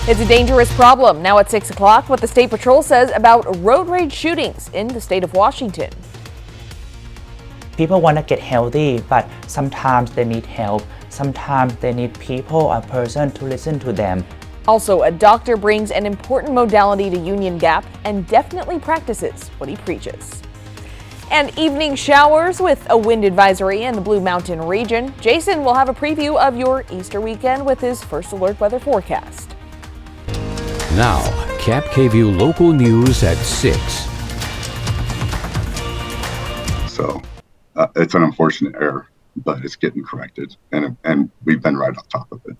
It's a dangerous problem. Now at 6 o'clock, what the State Patrol says about road rage shootings in the state of Washington. People want to get healthy, but sometimes they need help. Sometimes they need people, a person to listen to them. Also, a doctor brings an important modality to Union Gap and definitely practices what he preaches. And evening showers with a wind advisory in the Blue Mountain region. Jason will have a preview of your Easter weekend with his first alert weather forecast. Now, KAPP local news at 6. So it's an unfortunate error, but it's getting corrected, and we've been right on top of it.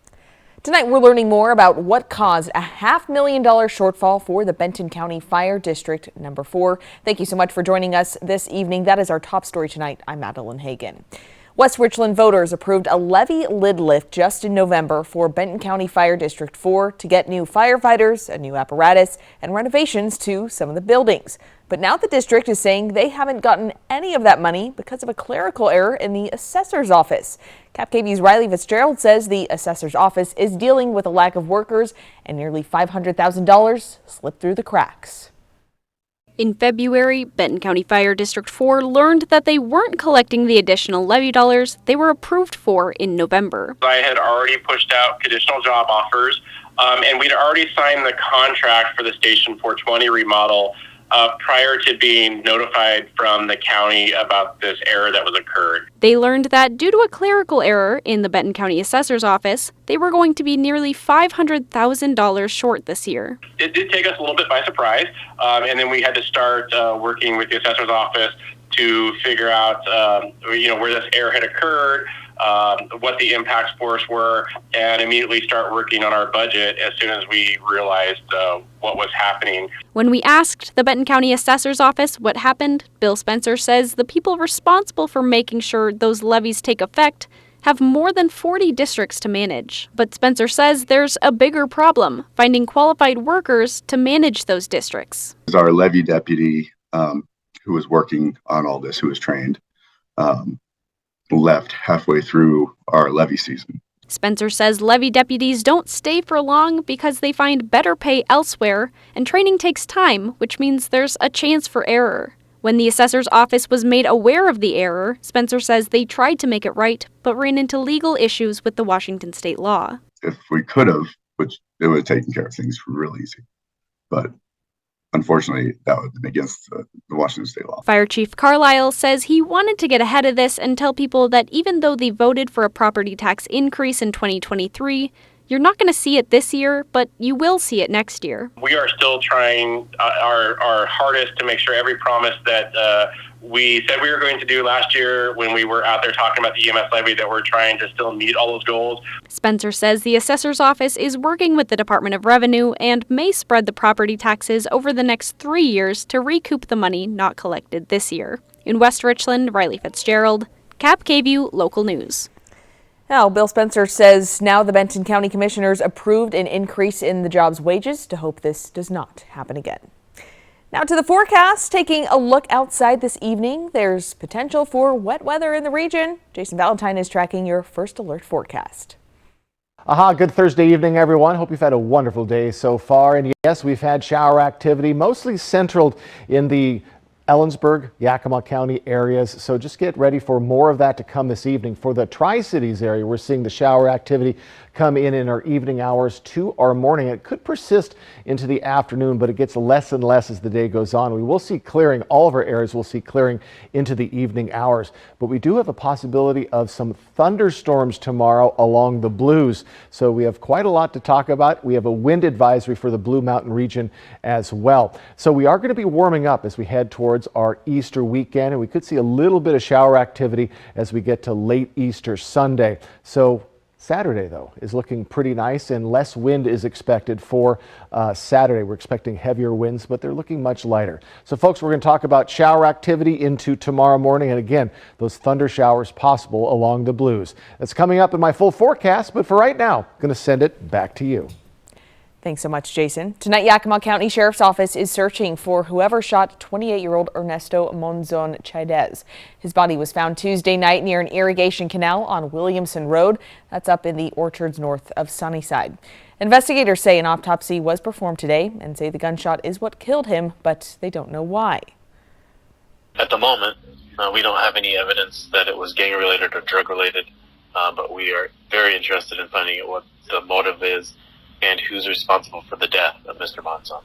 Tonight, we're learning more about what caused a $500,000 shortfall for the Benton County Fire District number 4. Thank you so much for joining us this evening. That is our top story tonight. I'm Madeline Hagan. West Richland voters approved a levee lid lift just in November for Benton County Fire District 4 to get new firefighters, a new apparatus, and renovations to some of the buildings. But now the district is saying they haven't gotten any of that money because of a clerical error in the assessor's office. KAPP-KVEW's Riley Fitzgerald says the assessor's office is dealing with a lack of workers and nearly $500,000 slipped through the cracks. In February, Benton County Fire District 4 learned that they weren't collecting the additional levy dollars they were approved for in November. I had already pushed out conditional job offers, and we'd already signed the contract for the Station 420 remodel prior to being notified from the county about this error that was occurred. They learned that due to a clerical error in the Benton County Assessor's Office, they were going to be nearly $500,000 short this year. It did take us a little bit by surprise, and then we had to start working with the Assessor's Office to figure out where this error had occurred, what the impacts for us were, and immediately start working on our budget as soon as we realized what was happening. When we asked the Benton County Assessor's Office what happened, Bill Spencer says the people responsible for making sure those levies take effect have more than 40 districts to manage. But Spencer says there's a bigger problem, finding qualified workers to manage those districts. Our levy deputy, who was working on all this, who was trained, left halfway through our levy season. Spencer says levy deputies don't stay for long because they find better pay elsewhere, and training takes time, which means there's a chance for error. When the assessor's office was made aware of the error, Spencer says they tried to make it right, but ran into legal issues with the Washington state law. If we could have, which it would have taken care of things real easy, but unfortunately, that would have been against the Washington state law. Fire Chief Carlisle says he wanted to get ahead of this and tell people that even though they voted for a property tax increase in 2023, you're not going to see it this year, but you will see it next year. We are still trying our hardest to make sure every promise that we said we were going to do last year when we were out there talking about the EMS levy, that we're trying to still meet all those goals. Spencer says the assessor's office is working with the Department of Revenue and may spread the property taxes over the next 3 years to recoup the money not collected this year. In West Richland, Riley Fitzgerald, KAPP-KVEW Local News. Now, Bill Spencer says now the Benton County Commissioners approved an increase in the job's wages to hope this does not happen again. Now to the forecast, taking a look outside this evening, there's potential for wet weather in the region. Jason Valentine is tracking your first alert forecast. Good Thursday evening, everyone. Hope you've had a wonderful day so far. And yes, we've had shower activity, mostly centered in the Ellensburg, Yakima County areas. So just get ready for more of that to come this evening. For the Tri-Cities area, we're seeing the shower activity come in our evening hours to our morning. It could persist into the afternoon, but it gets less and less as the day goes on. We will see clearing, all of our areas will see clearing into the evening hours. But we do have a possibility of some thunderstorms tomorrow along the Blues. So we have quite a lot to talk about. We have a wind advisory for the Blue Mountain region as well. So we are going to be warming up as we head towards our Easter weekend, and we could see a little bit of shower activity as we get to late Easter Sunday. So Saturday, though, is looking pretty nice, and less wind is expected for Saturday. We're expecting heavier winds, but they're looking much lighter. So, folks, we're going to talk about shower activity into tomorrow morning, and again, those thunder showers possible along the Blues. That's coming up in my full forecast, but for right now, I'm going to send it back to you. Thanks so much, Jason. Tonight, Yakima County Sheriff's Office is searching for whoever shot 28-year-old Ernesto Monzon Chaidez. His body was found Tuesday night near an irrigation canal on Williamson Road. That's up in the orchards north of Sunnyside. Investigators say an autopsy was performed today and say the gunshot is what killed him, but they don't know why. At the moment, we don't have any evidence that it was gang-related or drug-related, but we are very interested in finding out what the motive is and who's responsible for the death of Mr. Monzon.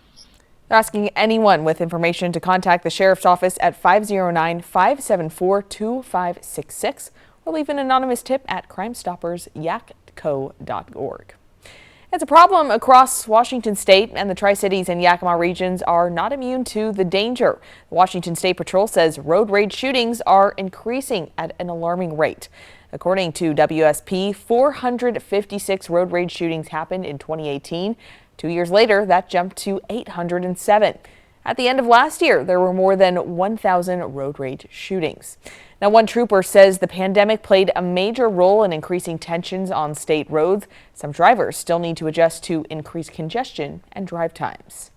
They're asking anyone with information to contact the Sheriff's Office at 509-574-2566 or leave an anonymous tip at crimestoppersyakco.org. It's a problem across Washington State, and the Tri-Cities and Yakima regions are not immune to the danger. The Washington State Patrol says road rage shootings are increasing at an alarming rate. According to WSP, 456 road rage shootings happened in 2018. 2 years later, that jumped to 807. At the end of last year, there were more than 1,000 road rage shootings. Now, one trooper says the pandemic played a major role in increasing tensions on state roads. Some drivers still need to adjust to increased congestion and drive times.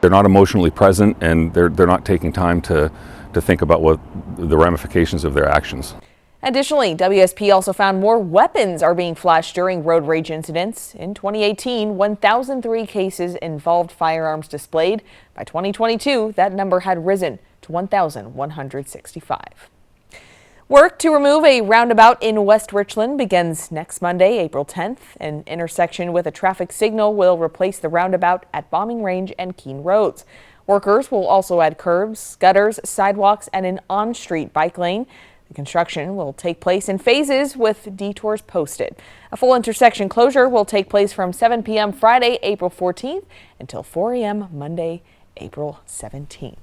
They're not emotionally present, and they're not taking time to think about what the ramifications of their actions. Additionally, WSP also found more weapons are being flashed during road rage incidents. In 2018, 1,003 cases involved firearms displayed. By 2022, that number had risen to 1,165. Work to remove a roundabout in West Richland begins next Monday, April 10th. An intersection with a traffic signal will replace the roundabout at Bombing Range and Keene Roads. Workers will also add curbs, gutters, sidewalks, and an on-street bike lane. The construction will take place in phases with detours posted. A full intersection closure will take place from 7 p.m. Friday, April 14th until 4 a.m. Monday, April 17th.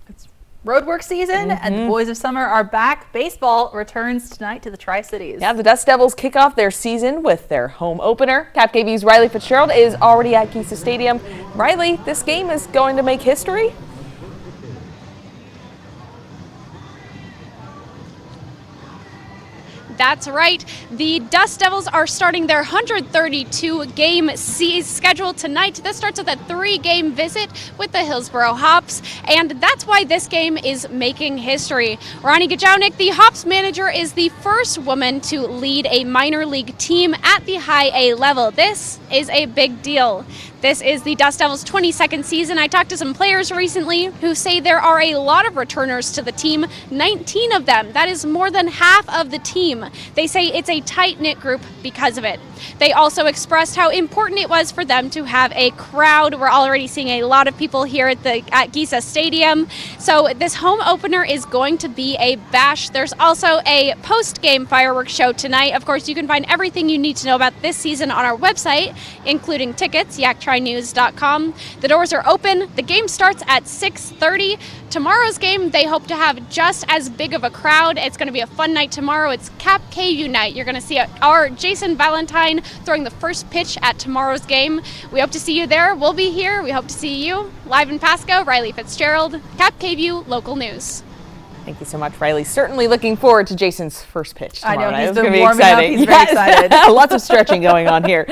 It's roadwork season and the boys of summer are back. Baseball returns tonight to the Tri-Cities. Yeah, the Dust Devils kick off their season with their home opener. KAPP-KVEW's Riley Fitzgerald is already at Giza Stadium. Riley, this game is going to make history? That's right. The Dust Devils are starting their 132-game schedule tonight. This starts with a 3-game visit with the Hillsboro Hops, and that's why this game is making history. Ronnie Gajownik, the Hops manager, is the first woman to lead a minor league team at the high A level. This is a big deal. This is the Dust Devils' 22nd season. I talked to some players recently who say there are a lot of returners to the team, 19 of them. That is more than half of the team. They say it's a tight-knit group because of it. They also expressed how important it was for them to have a crowd. We're already seeing a lot of people here at Giza Stadium. So this home opener is going to be a bash. There's also a post-game fireworks show tonight. Of course, you can find everything you need to know about this season on our website, including tickets, yaktrinews.com. The doors are open. The game starts at 6:30. Tomorrow's game, they hope to have just as big of a crowd. It's going to be a fun night tomorrow. It's KAPP-KVEW night. You're going to see our Jason Valentine throwing the first pitch at tomorrow's game. We hope to see you there. We'll be here. We hope to see you. Live in Pasco, Riley Fitzgerald, KAPP-KVEW Local News. Thank you so much, Riley. Certainly looking forward to Jason's first pitch tomorrow I know, night. he's been warming up. He's very excited. Lots of stretching going on here.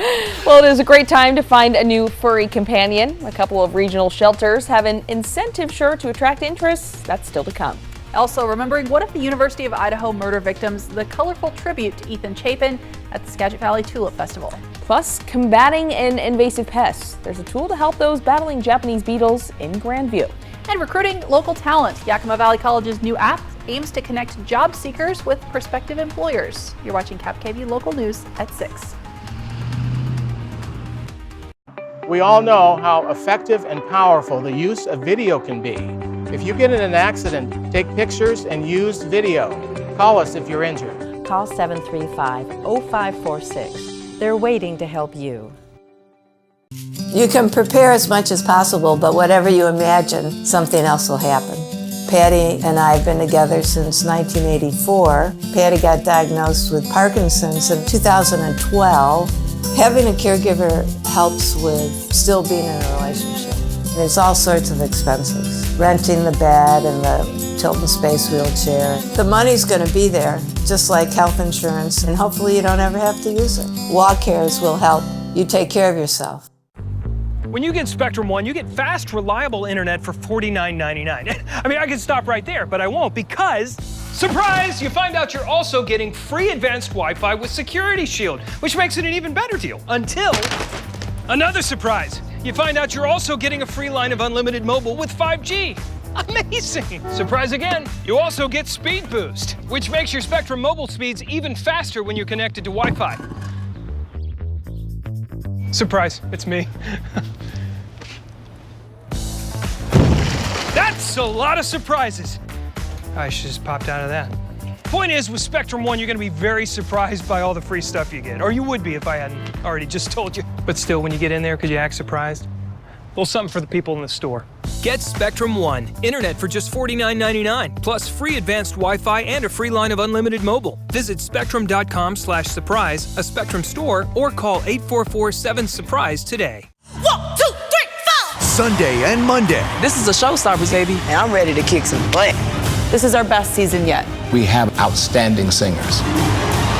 Well, it is a great time to find a new furry companion. A couple of regional shelters have an incentive sure to attract interest. That's still to come. Also remembering one of the University of Idaho murder victims, the colorful tribute to Ethan Chapin at the Skagit Valley Tulip Festival. Plus, combating an invasive pest. There's a tool to help those battling Japanese beetles in Grandview. And recruiting local talent. Yakima Valley College's new app aims to connect job seekers with prospective employers. You're watching KAPP-KVEW Local News at 6. We all know how effective and powerful the use of video can be. If you get in an accident, take pictures and use video. Call us if you're injured. Call 735-0546. They're waiting to help you. You can prepare as much as possible, but whatever you imagine, something else will happen. Patty and I have been together since 1984. Patty got diagnosed with Parkinson's in 2012. Having a caregiver helps with still being in a relationship. There's all sorts of expenses. Renting the bed and the tilt and space wheelchair. The money's going to be there, just like health insurance, and hopefully you don't ever have to use it. Walk Cares will help you take care of yourself. When you get Spectrum One, you get fast, reliable internet for $49.99. I mean, I could stop right there, but I won't because, surprise, you find out you're also getting free advanced Wi-Fi with Security Shield, which makes it an even better deal. Until another surprise. You find out you're also getting a free line of unlimited mobile with 5G. Amazing! Surprise again, you also get Speed Boost, which makes your Spectrum mobile speeds even faster when you're connected to Wi-Fi. Surprise, it's me. That's a lot of surprises. I should just popped out of that. Point is, with Spectrum One, you're gonna be very surprised by all the free stuff you get. Or you would be if I hadn't already just told you. But still, when you get in there, could you act surprised? A little something for the people in the store. Get Spectrum One, internet for just $49.99, plus free advanced Wi-Fi and a free line of unlimited mobile. Visit spectrum.com/surprise, a Spectrum store, or call 844-7-SURPRISE today. 1, 2, 3, 4! Sunday and Monday. This is a showstopper, baby, and I'm ready to kick some butt. This is our best season yet. We have outstanding singers.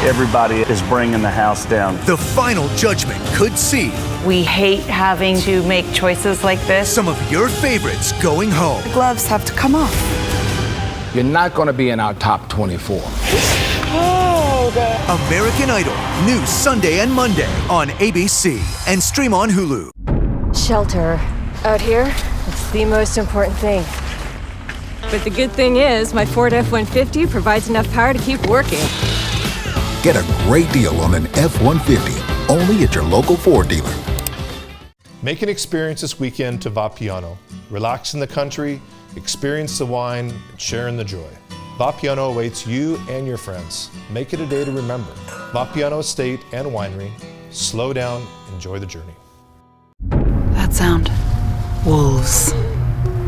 Everybody is bringing the house down. The final judgment could see. We hate having to make choices like this. Some of your favorites going home. The gloves have to come off. You're not going to be in our top 24. American Idol, new Sunday and Monday on ABC and stream on Hulu. Shelter. Out here, it's the most important thing. But the good thing is, my Ford F-150 provides enough power to keep working. Get a great deal on an F-150, only at your local Ford dealer. Make an experience this weekend to Vapiano. Relax in the country, experience the wine, and share in the joy. Vapiano awaits you and your friends. Make it a day to remember. Vapiano Estate and Winery. Slow down, enjoy the journey. That sound. Wolves.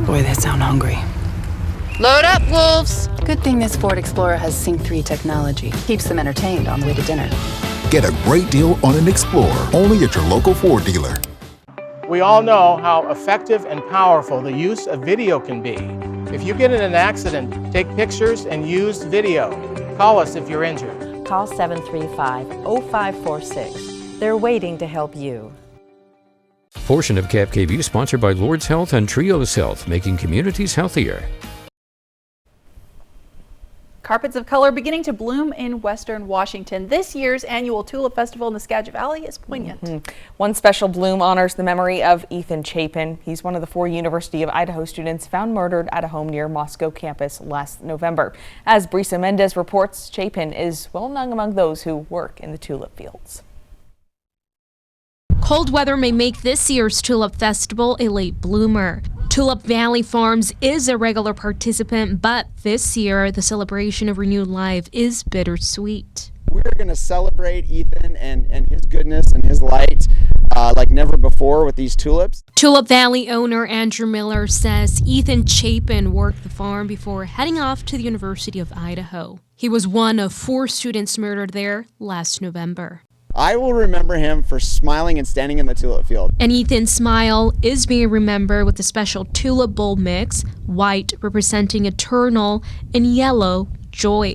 Boy, they sound hungry. Load up, wolves! Good thing this Ford Explorer has Sync 3 technology. Keeps them entertained on the way to dinner. Get a great deal on an Explorer, only at your local Ford dealer. We all know how effective and powerful the use of video can be. If you get in an accident, take pictures and use video. Call us if you're injured. Call 735-0546. They're waiting to help you. Portion of KAPP sponsored by Lord's Health and Trios Health, making communities healthier. Carpets of color beginning to bloom in Western Washington. This year's annual Tulip Festival in the Skagit Valley is poignant. One special bloom honors the memory of Ethan Chapin. He's one of the 4 University of Idaho students found murdered at a home near Moscow campus last November. As Brisa Mendez reports, Chapin is well known among those who work in the tulip fields. Cold weather may make this year's Tulip Festival a late bloomer. Tulip Valley Farms is a regular participant, but this year the celebration of renewed life is bittersweet. We're going to celebrate Ethan and his goodness and his light like never before with these tulips. Tulip Valley owner Andrew Miller says Ethan Chapin worked the farm before heading off to the University of Idaho. He was one of 4 students murdered there last November. I will remember him for smiling and standing in the tulip field. And Ethan's smile is being remembered with a special tulip bowl mix, white representing eternal and yellow joy.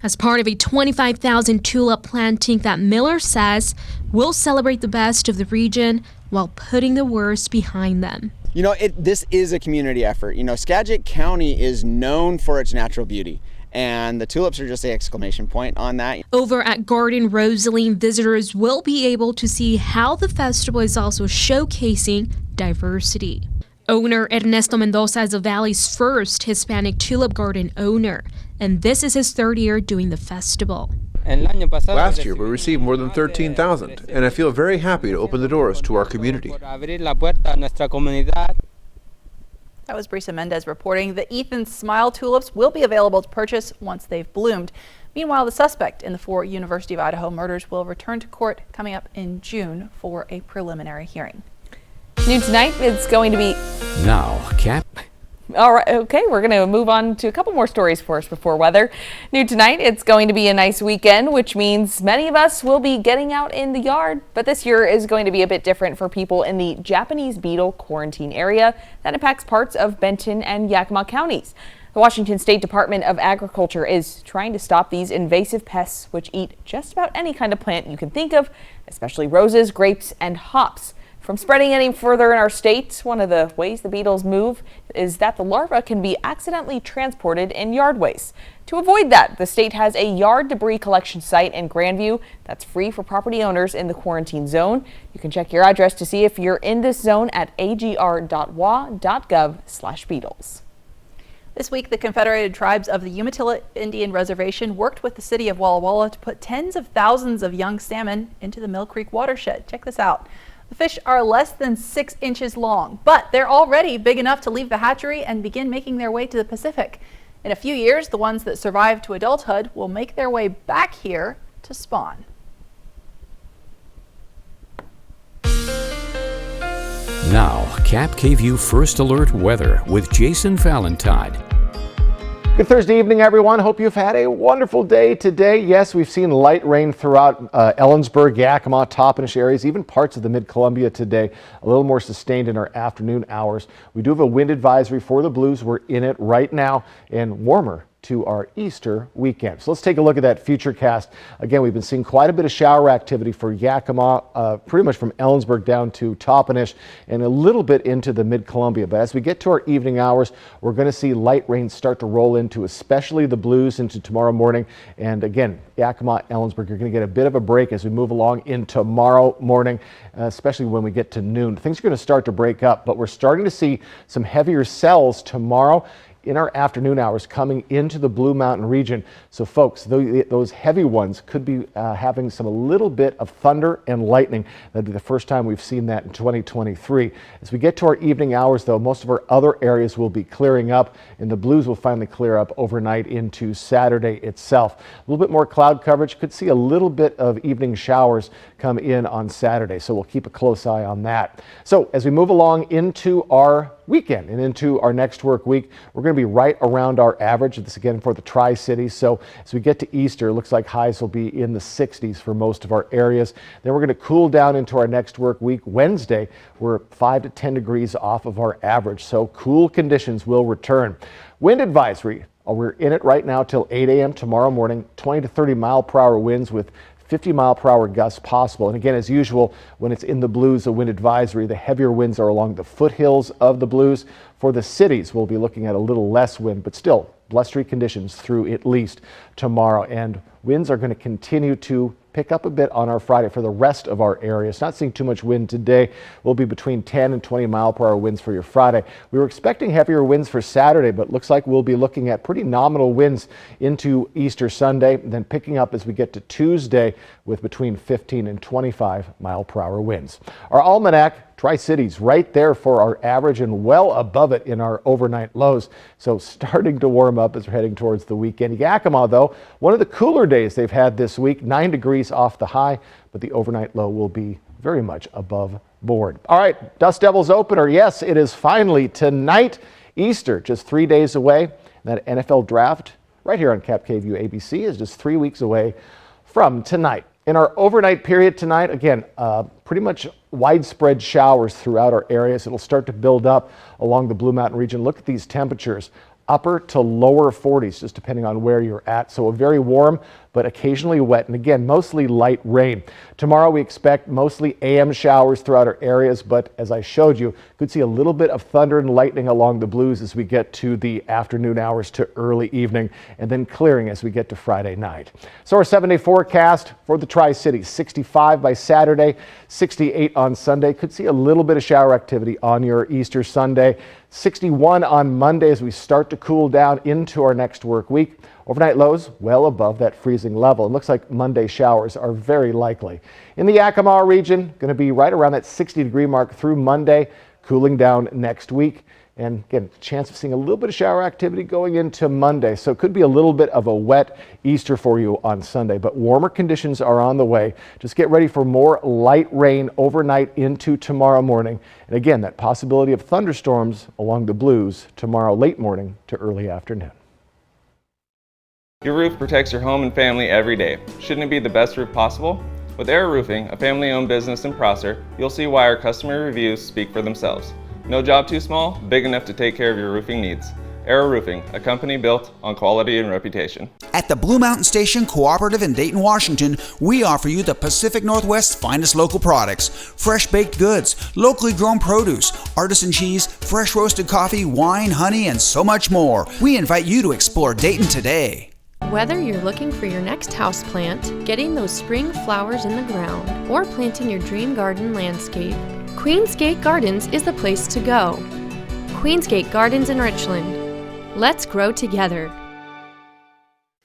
As part of a 25,000 tulip planting that Miller says will celebrate the best of the region while putting the worst behind them. You know, this is a community effort. You know, Skagit County is known for its natural beauty. And the tulips are just the exclamation point on that. Over at Garden Rosaline, visitors will be able to see how the festival is also showcasing diversity. Owner Ernesto Mendoza is the Valley's first Hispanic tulip garden owner, and this is his 3rd year doing the festival. Last year, we received more than 13,000, and I feel very happy to open the doors to our community. That was Brisa Mendez reporting. The Ethan Smile tulips will be available to purchase once they've bloomed. Meanwhile, the suspect in the 4 University of Idaho murders will return to court coming up in June for a preliminary hearing. New tonight, it's going to be... Now, KAPP. All right, okay, we're going to move on to a couple more stories for us before weather. New tonight, it's going to be a nice weekend, which means many of us will be getting out in the yard. But this year is going to be a bit different for people in the Japanese beetle quarantine area that impacts parts of Benton and Yakima counties. The Washington State Department of Agriculture is trying to stop these invasive pests, which eat just about any kind of plant you can think of, especially roses, grapes, and hops. From spreading any further in our state, one of the ways the beetles move is that the larvae can be accidentally transported in yard waste. To avoid that, the state has a yard debris collection site in Grandview that's free for property owners in the quarantine zone. You can check your address to see if you're in this zone at agr.wa.gov/beetles. This week, the Confederated Tribes of the Umatilla Indian Reservation worked with the city of Walla Walla to put tens of thousands of young salmon into the Mill Creek watershed. Check this out. The fish are less than 6 inches long, but they're already big enough to leave the hatchery and begin making their way to the Pacific. In a few years, the ones that survive to adulthood will make their way back here to spawn. Now, KAPP KVEW First Alert Weather with Jason Valentine. Good Thursday evening, everyone. Hope you've had a wonderful day today. Yes, we've seen light rain throughout Ellensburg, Yakima, Toppenish areas, even parts of the Mid-Columbia today. A little more sustained in our afternoon hours. We do have a wind advisory for the Blues. We're in it right now, and warmer to our Easter weekend. So let's take a look at that futurecast. Again, we've been seeing quite a bit of shower activity for Yakima, pretty much from Ellensburg down to Toppenish and a little bit into the Mid-Columbia. But as we get to our evening hours, we're going to see light rain start to roll into especially the Blues into tomorrow morning. And again, Yakima, Ellensburg, you're going to get a bit of a break as we move along in tomorrow morning, especially when we get to noon. Things are going to start to break up, but we're starting to see some heavier cells tomorrow in our afternoon hours coming into the Blue Mountain region. So folks, those heavy ones could be having a little bit of thunder and lightning. That'd be the first time we've seen that in 2023. As we get to our evening hours though, most of our other areas will be clearing up and the Blues will finally clear up overnight into Saturday itself. A little bit more cloud coverage, could see a little bit of evening showers come in on Saturday. So we'll keep a close eye on that. So as we move along into our weekend and into our next work week, we're going to be right around our average. This again for the Tri-Cities. So as we get to Easter, it looks like highs will be in the 60s for most of our areas. Then we're going to cool down into our next work week. Wednesday, we're 5 to 10 degrees off of our average. So cool conditions will return. Wind advisory. We're in it right now till 8 a.m. tomorrow morning. 20 to 30 mile per hour winds with 50 mile per hour gusts possible. And again, as usual, when it's in the Blues, a wind advisory, the heavier winds are along the foothills of the Blues. For the cities, we'll be looking at a little less wind, but still blustery conditions through at least tomorrow. And winds are going to continue to pick up a bit on our Friday for the rest of our areas. Not seeing too much wind today. We'll be between 10 and 20 mile per hour winds for your Friday. We were expecting heavier winds for Saturday, but looks like we'll be looking at pretty nominal winds into Easter Sunday, then picking up as we get to Tuesday with between 15 and 25 mile per hour winds. Our almanac, Tri-Cities right there for our average and well above it in our overnight lows. So starting to warm up as we're heading towards the weekend. Yakima, though, one of the cooler days they've had this week, 9 degrees off the high, but the overnight low will be very much above board. All right, Dust Devils opener. Yes, it is finally tonight. Easter, just 3 days away. That NFL draft right here on KAPP KVEW ABC is just 3 weeks away from tonight. In our overnight period tonight, again, pretty much widespread showers throughout our areas. It'll start to build up along the Blue Mountain region. Look at these temperatures. Upper to lower 40s, just depending on where you're at. So a very warm, but occasionally wet. And again, mostly light rain. Tomorrow we expect mostly AM showers throughout our areas, but as I showed you, could see a little bit of thunder and lightning along the Blues as we get to the afternoon hours to early evening, and then clearing as we get to Friday night. So our 7-day forecast for the Tri-Cities, 65 by Saturday, 68 on Sunday. Could see a little bit of shower activity on your Easter Sunday. 61 on Monday as we start to cool down into our next work week. Overnight lows well above that freezing level. It looks like Monday showers are very likely. In the Yakima region, going to be right around that 60-degree mark through Monday, cooling down next week. And again, chance of seeing a little bit of shower activity going into Monday. So it could be a little bit of a wet Easter for you on Sunday, but warmer conditions are on the way. Just get ready for more light rain overnight into tomorrow morning. And again, that possibility of thunderstorms along the Blues tomorrow late morning to early afternoon. Your roof protects your home and family every day. Shouldn't it be the best roof possible? With Air Roofing, a family-owned business in Prosser, you'll see why our customer reviews speak for themselves. No job too small, big enough to take care of your roofing needs. Air Roofing, a company built on quality and reputation. At the Blue Mountain Station Cooperative in Dayton, Washington, we offer you the Pacific Northwest's finest local products: fresh baked goods, locally grown produce, artisan cheese, fresh roasted coffee, wine, honey, and so much more. We invite you to explore Dayton today. Whether you're looking for your next houseplant, getting those spring flowers in the ground, or planting your dream garden landscape, Queensgate Gardens is the place to go. Queensgate Gardens in Richland. Let's grow together.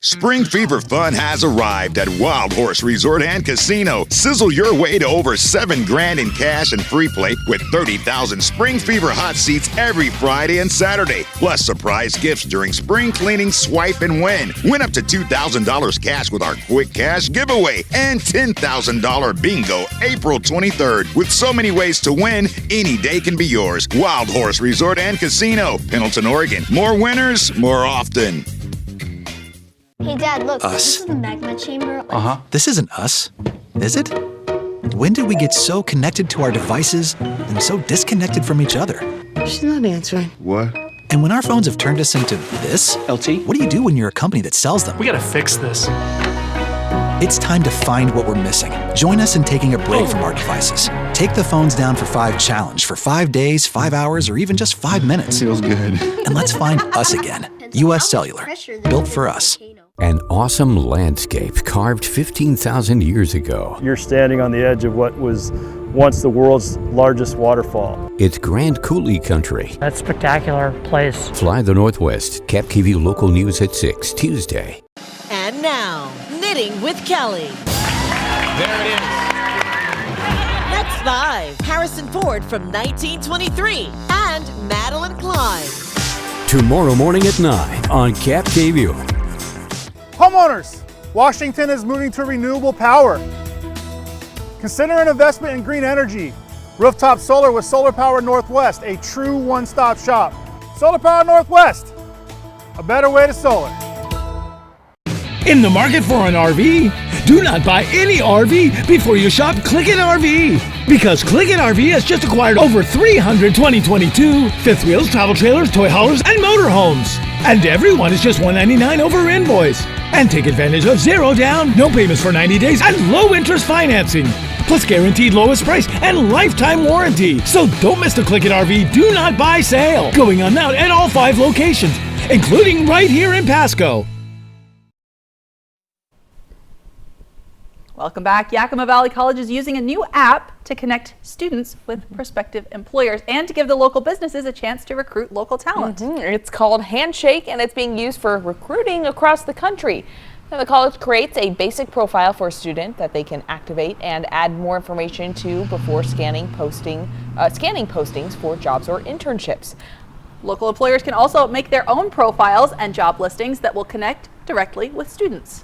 Spring Fever Fun has arrived at Wild Horse Resort and Casino. Sizzle your way to over $7,000 in cash and free play with 30,000 Spring Fever hot seats every Friday and Saturday. Plus surprise gifts during spring cleaning, swipe and win. Win up to $2,000 cash with our quick cash giveaway and $10,000 bingo April 23rd. With so many ways to win, any day can be yours. Wild Horse Resort and Casino, Pendleton, Oregon. More winners, more often. Hey, Dad, look. Us. This is the magma chamber. This isn't us, is it? When did we get so connected to our devices and so disconnected from each other? She's not answering. What? And when our phones have turned us into this, LT, what do you do when you're a company that sells them? We gotta fix this. It's time to find what we're missing. Join us in taking a break from our devices. Take the phones down for 5 challenge for 5 days, 5 hours, or even just 5 minutes. Feels good. And let's find us again. US Cellular, built for us. An awesome landscape carved 15,000 years ago. You're standing on the edge of what was once the world's largest waterfall. It's Grand Coulee country. That spectacular place. Fly the Northwest. KAPP local news at 6 Tuesday. And now, Knitting with Kelly. There it is. Next 5, Harrison Ford from 1923 and Madeline Klein. Tomorrow morning at 9 on KAPP. Homeowners, Washington is moving to renewable power. Consider an investment in green energy. Rooftop solar with Solar Power Northwest, a true one-stop shop. Solar Power Northwest, a better way to solar. In the market for an RV? Do not buy any RV before you shop Click-It RV. Because Click-It RV has just acquired over 300 2022 fifth wheels, travel trailers, toy haulers, and motorhomes. And everyone is just $199 over invoice. And take advantage of 0 down, no payments for 90 days, and low interest financing. Plus guaranteed lowest price and lifetime warranty. So don't miss the Click-It RV Do Not Buy sale. Going on now at all 5 locations, including right here in Pasco. Welcome back. Yakima Valley College is using a new app to connect students with prospective employers and to give the local businesses a chance to recruit local talent. It's called Handshake, and it's being used for recruiting across the country. Now, the college creates a basic profile for a student that they can activate and add more information to before scanning postings for jobs or internships. Local employers can also make their own profiles and job listings that will connect directly with students.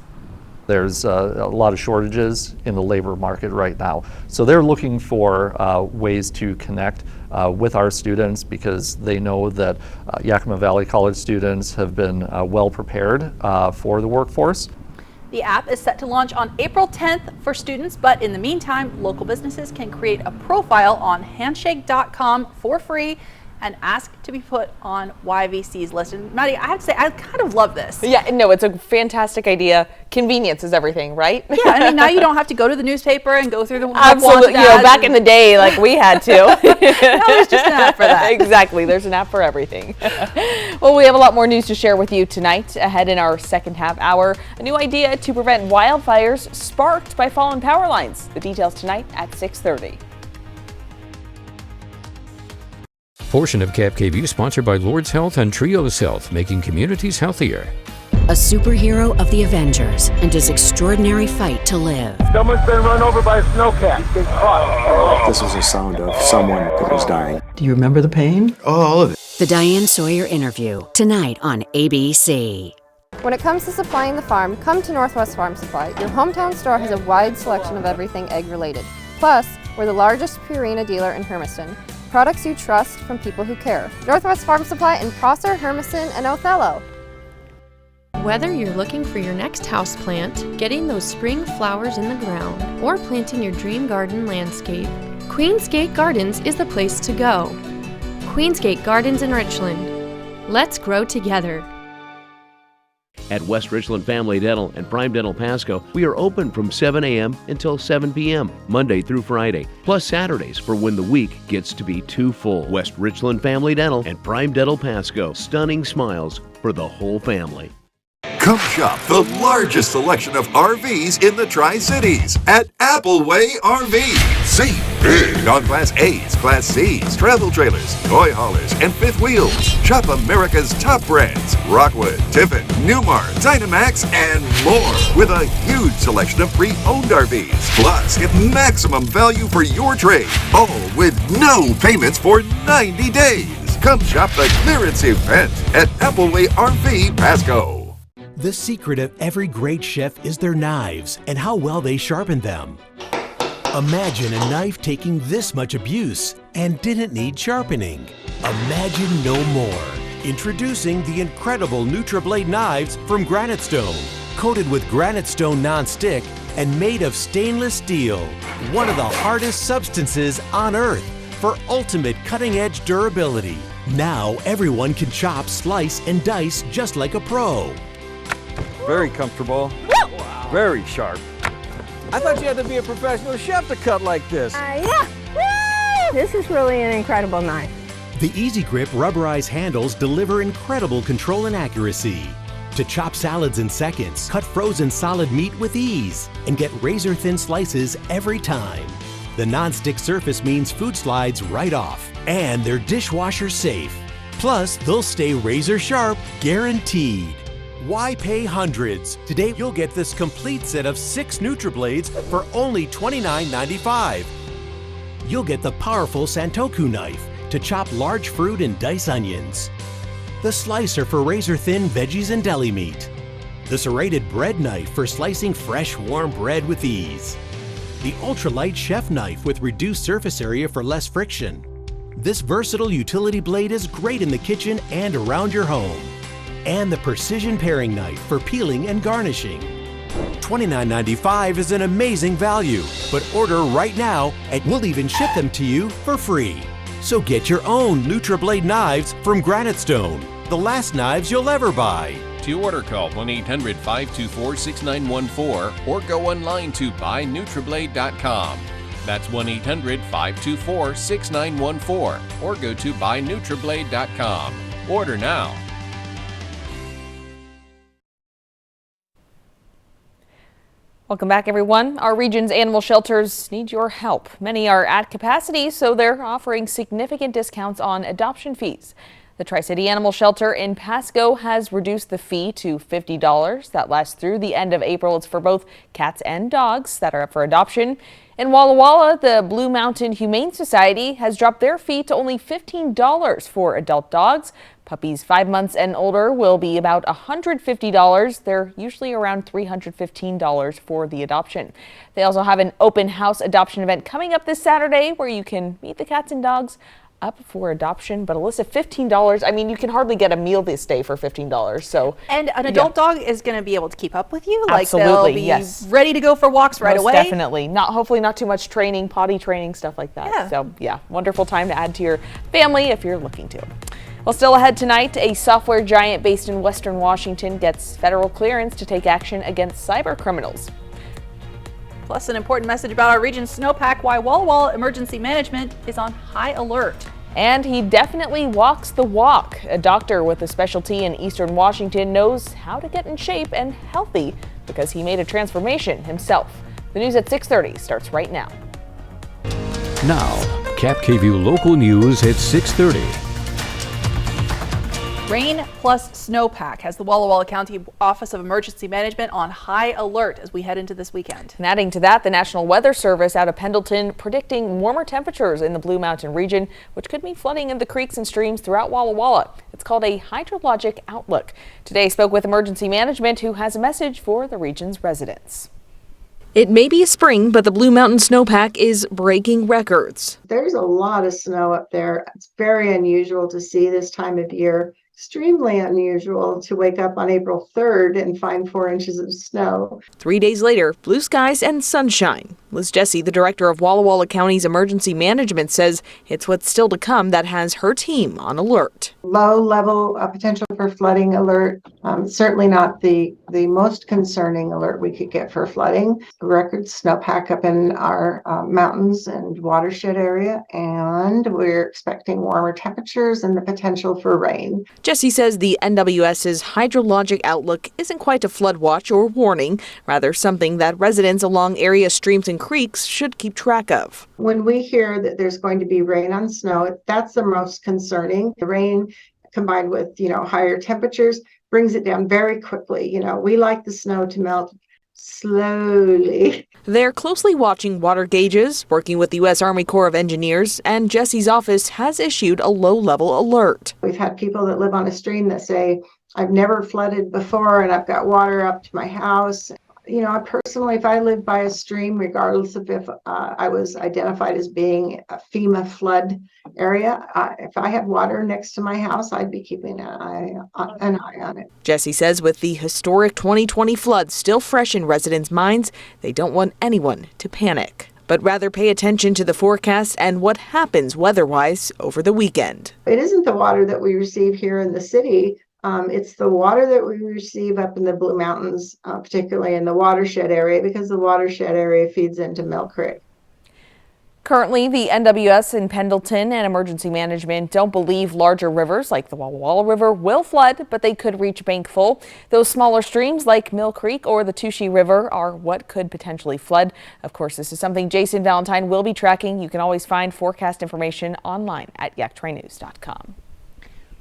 There's a lot of shortages in the labor market right now. So they're looking for ways to connect with our students because they know that Yakima Valley College students have been well prepared for the workforce. The app is set to launch on April 10th for students, but in the meantime, local businesses can create a profile on handshake.com for free and ask to be put on YVC's list. And Maddie, I have to say, I kind of love this. Yeah, no, it's a fantastic idea. Convenience is everything, right? Yeah, I mean, now you don't have to go to the newspaper and go through the absolutely. You know, back in the day, like we had to. Now there's just an app for that. Exactly, there's an app for everything. Well, we have a lot more news to share with you tonight. Ahead in our second half hour, a new idea to prevent wildfires sparked by fallen power lines. The details tonight at 6:30. Portion of KAPP sponsored by Lord's Health and Trios Health, making communities healthier. A superhero of the Avengers and his extraordinary fight to live. Someone's been run over by a snowcat. He's been caught. This was the sound of someone that was dying. Do you remember the pain? Oh, all of it. The Diane Sawyer interview, tonight on ABC. When it comes to supplying the farm, come to Northwest Farm Supply. Your hometown store has a wide selection of everything egg-related. Plus, we're the largest Purina dealer in Hermiston. Products you trust from people who care. Northwest Farm Supply in Prosser, Hermiston, and Othello. Whether you're looking for your next houseplant, getting those spring flowers in the ground, or planting your dream garden landscape, Queensgate Gardens is the place to go. Queensgate Gardens in Richland. Let's grow together. At West Richland Family Dental and Prime Dental Pasco, we are open from 7 a.m. until 7 p.m., Monday through Friday, plus Saturdays for when the week gets to be too full. West Richland Family Dental and Prime Dental Pasco. Stunning smiles for the whole family. Come shop the largest selection of RVs in the Tri-Cities at Appleway RV. Save big on Class A's, Class C's, travel trailers, toy haulers, and fifth wheels. Shop America's top brands, Rockwood, Tiffin, Newmar, Dynamax, and more. With a huge selection of pre-owned RVs. Plus, get maximum value for your trade. All with no payments for 90 days. Come shop the clearance event at Appleway RV Pasco. The secret of every great chef is their knives and how well they sharpen them. Imagine a knife taking this much abuse and didn't need sharpening. Imagine no more. Introducing the incredible NutriBlade knives from Granite Stone. Coated with Granite Stone non-stick and made of stainless steel. One of the hardest substances on earth for ultimate cutting-edge durability. Now everyone can chop, slice, and dice just like a pro. Very comfortable, very sharp. I thought you had to be a professional chef to cut like this. Yeah. Woo! This is really an incredible knife. The Easy Grip rubberized handles deliver incredible control and accuracy. To chop salads in seconds, cut frozen solid meat with ease, and get razor-thin slices every time. The non-stick surface means food slides right off, and they're dishwasher safe. Plus, they'll stay razor sharp, guaranteed. Why pay hundreds? Today you'll get this complete set of 6 NutriBlades for only $29.95. You'll get the powerful Santoku knife to chop large fruit and dice onions. The slicer for razor-thin veggies and deli meat. The serrated bread knife for slicing fresh, warm bread with ease. The ultralight chef knife with reduced surface area for less friction. This versatile utility blade is great in the kitchen and around your home. And the precision paring knife for peeling and garnishing. $29.95 is an amazing value, but order right now and we'll even ship them to you for free. So get your own NutriBlade knives from Granite Stone, the last knives you'll ever buy. To order, call 1-800-524-6914 or go online to buynutriblade.com. That's 1-800-524-6914 or go to buynutriblade.com. Order now. Welcome back, everyone. Our region's animal shelters need your help. Many are at capacity, so they're offering significant discounts on adoption fees. The Tri-City Animal Shelter in Pasco has reduced the fee to $50. That lasts through the end of April. It's for both cats and dogs that are up for adoption. In Walla Walla, the Blue Mountain Humane Society has dropped their fee to only $15 for adult dogs. Puppies 5 months and older will be about $150. They're usually around $315 for the adoption. They also have an open house adoption event coming up this Saturday where you can meet the cats and dogs up for adoption. But Alyssa, $15, I mean, you can hardly get a meal this day for $15. So, and an adult dog is going to be able to keep up with you. Absolutely, like they'll be ready to go for walks right away. Definitely. Hopefully not too much training, potty training, stuff like that. Yeah. So yeah, wonderful time to add to your family if you're looking to. Well, still ahead tonight, a software giant based in Western Washington gets federal clearance to take action against cyber criminals. Plus, an important message about our region's snowpack, why Walla Walla Emergency Management is on high alert. And he definitely walks the walk. A doctor with a specialty in Eastern Washington knows how to get in shape and healthy because he made a transformation himself. The news at 6:30 starts right now. Now, KAPP local news at 6:30. Rain plus snowpack has the Walla Walla County Office of Emergency Management on high alert as we head into this weekend. And adding to that, the National Weather Service out of Pendleton predicting warmer temperatures in the Blue Mountain region, which could mean flooding in the creeks and streams throughout Walla Walla. It's called a hydrologic outlook. Today I spoke with Emergency Management, who has a message for the region's residents. It may be spring, but the Blue Mountain snowpack is breaking records. There's a lot of snow up there. It's very unusual to see this time of year. extremely unusual to wake up on April 3rd and find 4 inches of snow. 3 days later, blue skies and sunshine. Liz Jesse, the director of Walla Walla County's emergency management, says it's what's still to come that has her team on alert. Low level potential for flooding alert. Certainly not the most concerning alert we could get for flooding. Record snowpack up in our mountains and watershed area, and we're expecting warmer temperatures and the potential for rain. Jesse says the NWS's hydrologic outlook isn't quite a flood watch or warning, rather something that residents along area streams and creeks should keep track of. When we hear that there's going to be rain on snow, that's the most concerning. The rain combined with, higher temperatures brings it down very quickly. We like the snow to melt slowly. They're closely watching water gauges, working with the U.S. Army Corps of Engineers, and Jesse's office has issued a low-level alert. We've had people that live on a stream that say, I've never flooded before and I've got water up to my house. Personally, if I lived by a stream, regardless of if I was identified as being a FEMA flood area, if I had water next to my house, I'd be keeping an eye on it. Jesse says with the historic 2020 floods still fresh in residents' minds, they don't want anyone to panic, but rather pay attention to the forecast and what happens weather-wise over the weekend. It isn't the water that we receive here in the city. It's the water that we receive up in the Blue Mountains, particularly in the watershed area, because the watershed area feeds into Mill Creek. Currently, the NWS in Pendleton and emergency management don't believe larger rivers like the Walla Walla River will flood, but they could reach bank full. Those smaller streams like Mill Creek or the Touchy River are what could potentially flood. Of course, this is something Jason Valentine will be tracking. You can always find forecast information online at yaktranews.com.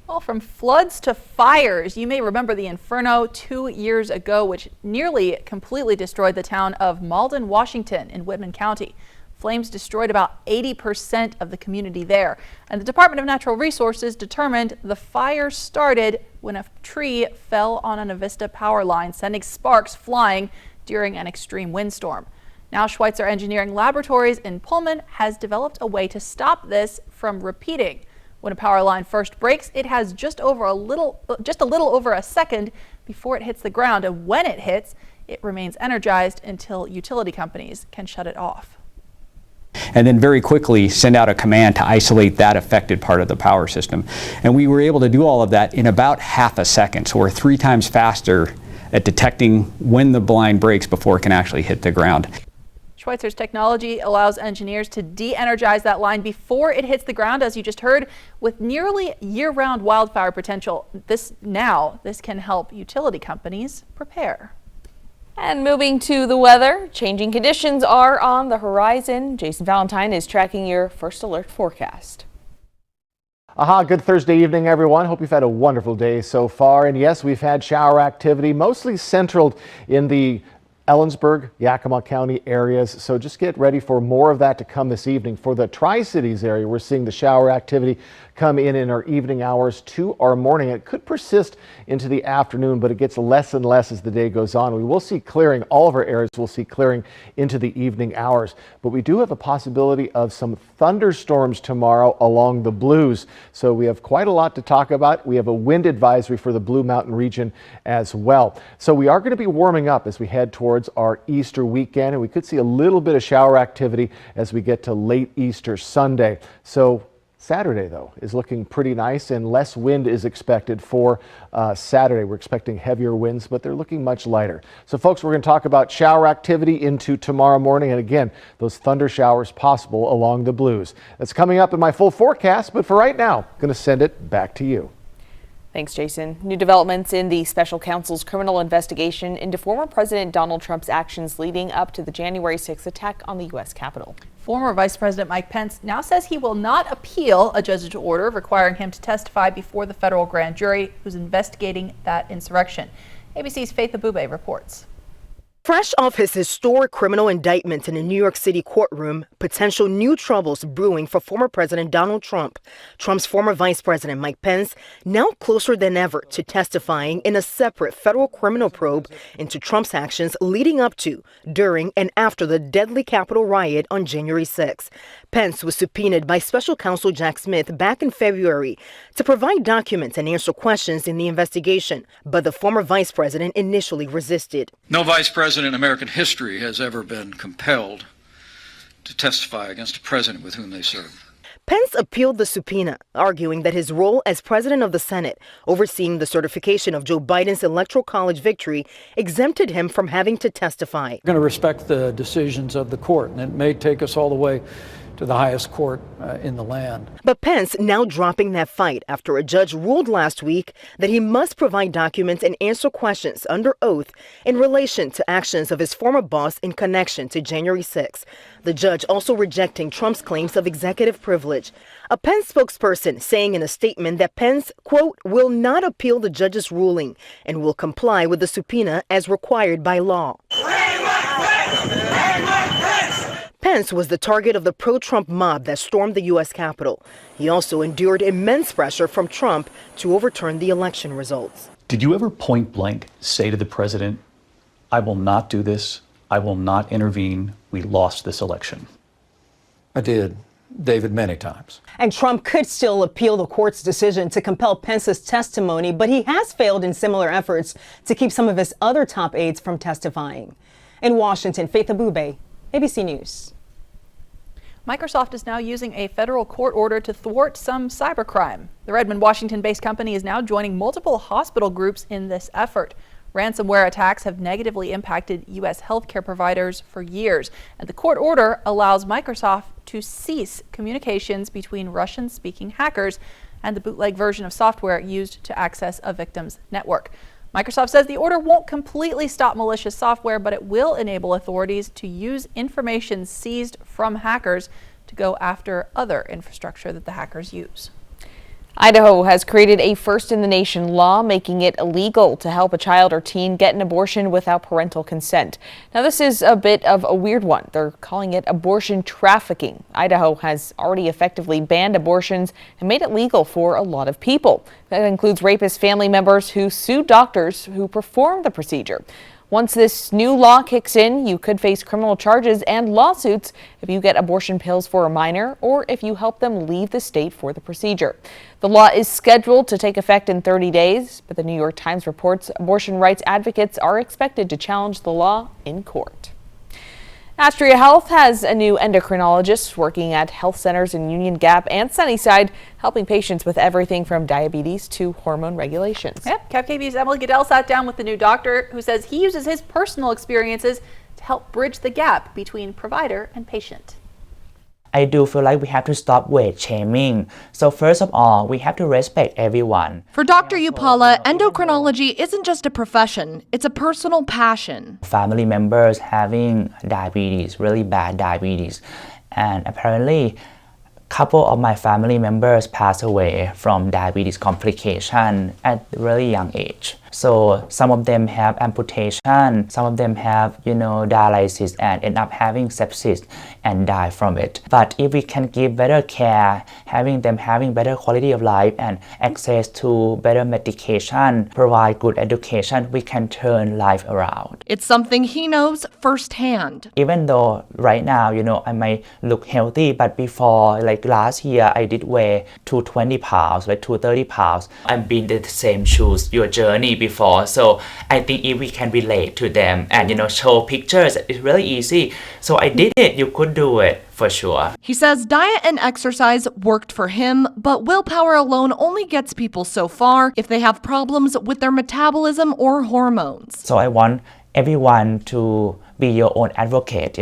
Well, from floods to fires, you may remember the inferno 2 years ago, which nearly completely destroyed the town of Malden, Washington in Whitman County. Flames destroyed about 80% of the community there. And the Department of Natural Resources determined the fire started when a tree fell on an Avista power line, sending sparks flying during an extreme windstorm. Now, Schweitzer Engineering Laboratories in Pullman has developed a way to stop this from repeating. When a power line first breaks, it has just a little over a second before it hits the ground, and when it hits, it remains energized until utility companies can shut it off. And then very quickly send out a command to isolate that affected part of the power system. And we were able to do all of that in about half a second, so we're 3 times faster at detecting when the line breaks before it can actually hit the ground. Schweitzer's technology allows engineers to de-energize that line before it hits the ground, as you just heard. With nearly year-round wildfire potential, this can help utility companies prepare. And moving to the weather, changing conditions are on the horizon. Jason Valentine is tracking your first alert forecast. Good Thursday evening, everyone. Hope you've had a wonderful day so far. And yes, we've had shower activity, mostly centered in the Ellensburg, Yakima County areas. So just get ready for more of that to come this evening. For the Tri-Cities area, we're seeing the shower activity come in our evening hours to our morning. It could persist into the afternoon, but it gets less and less as the day goes on. We will see clearing. All of our areas will see clearing into the evening hours, but we do have a possibility of some thunderstorms tomorrow along the Blues. So we have quite a lot to talk about. We have a wind advisory for the Blue Mountain region as well. So we are going to be warming up as we head towards our Easter weekend, and we could see a little bit of shower activity as we get to late Easter Sunday. So Saturday, though, is looking pretty nice, and less wind is expected for Saturday. We're expecting heavier winds, but they're looking much lighter. So, folks, we're going to talk about shower activity into tomorrow morning, and again, those thunder showers possible along the Blues. That's coming up in my full forecast, but for right now, I'm going to send it back to you. Thanks, Jason. New developments in the special counsel's criminal investigation into former President Donald Trump's actions leading up to the January 6th attack on the U.S. Capitol. Former Vice President Mike Pence now says he will not appeal a judge's order requiring him to testify before the federal grand jury who's investigating that insurrection. ABC's Faith Abube reports. Fresh off his historic criminal indictment in a New York City courtroom, potential new troubles brewing for former President Donald Trump. Trump's former Vice President Mike Pence now closer than ever to testifying in a separate federal criminal probe into Trump's actions leading up to, during, and after the deadly Capitol riot on January 6. Pence was subpoenaed by special counsel Jack Smith back in February to provide documents and answer questions in the investigation, but the former vice president initially resisted. No vice president in American history has ever been compelled to testify against a president with whom they serve. Pence appealed the subpoena, arguing that his role as president of the Senate, overseeing the certification of Joe Biden's Electoral College victory, exempted him from having to testify. We're going to respect the decisions of the court, and it may take us all the way to the highest court in the land. But Pence now dropping that fight after a judge ruled last week that he must provide documents and answer questions under oath in relation to actions of his former boss in connection to January 6. The judge also rejecting Trump's claims of executive privilege. A Pence spokesperson saying in a statement that Pence, quote, will not appeal the judge's ruling and will comply with the subpoena as required by law. Pence was the target of the pro-Trump mob that stormed the U.S. Capitol. He also endured immense pressure from Trump to overturn the election results. Did you ever point blank say to the president, I will not do this, I will not intervene, we lost this election? I did, David, many times. And Trump could still appeal the court's decision to compel Pence's testimony, but he has failed in similar efforts to keep some of his other top aides from testifying. In Washington, Faith Abube, ABC News. Microsoft is now using a federal court order to thwart some cybercrime. The Redmond, Washington-based company is now joining multiple hospital groups in this effort. Ransomware attacks have negatively impacted U.S. healthcare providers for years, and the court order allows Microsoft to cease communications between Russian-speaking hackers and the bootleg version of software used to access a victim's network. Microsoft says the order won't completely stop malicious software, but it will enable authorities to use information seized from hackers to go after other infrastructure that the hackers use. Idaho has created a first-in-the-nation law making it illegal to help a child or teen get an abortion without parental consent. Now, this is a bit of a weird one. They're calling it abortion trafficking. Idaho has already effectively banned abortions and made it legal for a lot of people. That includes rapist family members who sue doctors who perform the procedure. Once this new law kicks in, you could face criminal charges and lawsuits if you get abortion pills for a minor or if you help them leave the state for the procedure. The law is scheduled to take effect in 30 days, but the New York Times reports abortion rights advocates are expected to challenge the law in court. Astria Health has a new endocrinologist working at health centers in Union Gap and Sunnyside, helping patients with everything from diabetes to hormone regulations. Yep, KVEW's Emily Goodell sat down with the new doctor who says he uses his personal experiences to help bridge the gap between provider and patient. I do feel like we have to stop weight shaming. So first of all, we have to respect everyone. For Dr. Upala, endocrinology isn't just a profession, it's a personal passion. Family members having diabetes, really bad diabetes. And apparently, a couple of my family members passed away from diabetes complication at a really young age. So some of them have amputation, some of them have, dialysis and end up having sepsis and die from it. But if we can give better care, having better quality of life and access to better medication, provide good education, we can turn life around. It's something he knows firsthand. Even though right now, I might look healthy, but before, like last year, I did weigh 220 pounds, like 230 pounds. I've been in the same shoes, your journey before, so I think if we can relate to them and show pictures, it's really easy. So I did it. You could do it for sure. He says diet and exercise worked for him, but willpower alone only gets people so far if they have problems with their metabolism or hormones. So I want everyone to be your own advocate.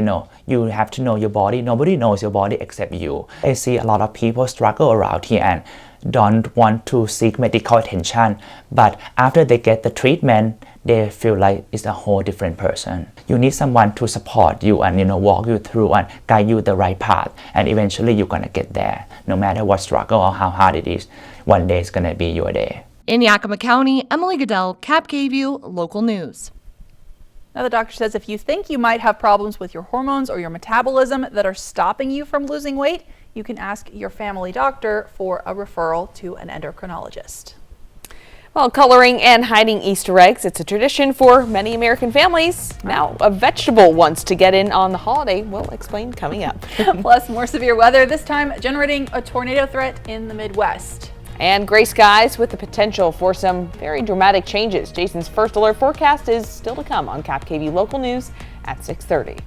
You have to know your body. Nobody knows your body except you. I see a lot of people struggle around here and don't want to seek medical attention, but after they get the treatment, they feel like it's a whole different person. You need someone to support you and walk you through and guide you the right path, and eventually you're gonna get there. No matter what struggle or how hard it is, one day it's gonna be your day. In Yakima County, Emily Goodell, KAPP KVEW Local News. Now, the doctor says if you think you might have problems with your hormones or your metabolism that are stopping you from losing weight, you can ask your family doctor for a referral to an endocrinologist. Well, coloring and hiding Easter eggs, it's a tradition for many American families. Now, a vegetable wants to get in on the holiday. We'll explain coming up. Plus, more severe weather, this time generating a tornado threat in the Midwest. And gray skies with the potential for some very dramatic changes. Jason's first alert forecast is still to come on KAPP Local News at 6:30.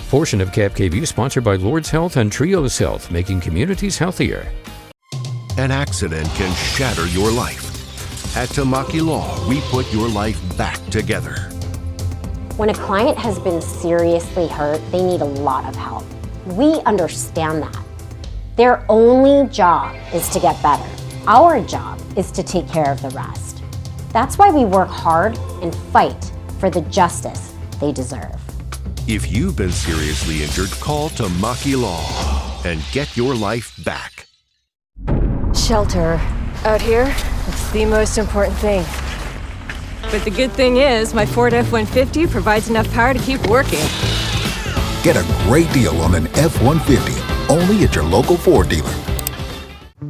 Portion of KAPP sponsored by Lord's Health and Trios Health, making communities healthier. An accident can shatter your life. At Tamaki Law, we put your life back together. When a client has been seriously hurt, they need a lot of help. We understand that. Their only job is to get better. Our job is to take care of the rest. That's why we work hard and fight for the justice they deserve. If you've been seriously injured, call Tamaki Law and get your life back. Shelter. Out here, it's the most important thing. But the good thing is, my Ford F-150 provides enough power to keep working. Get a great deal on an F-150, only at your local Ford dealer.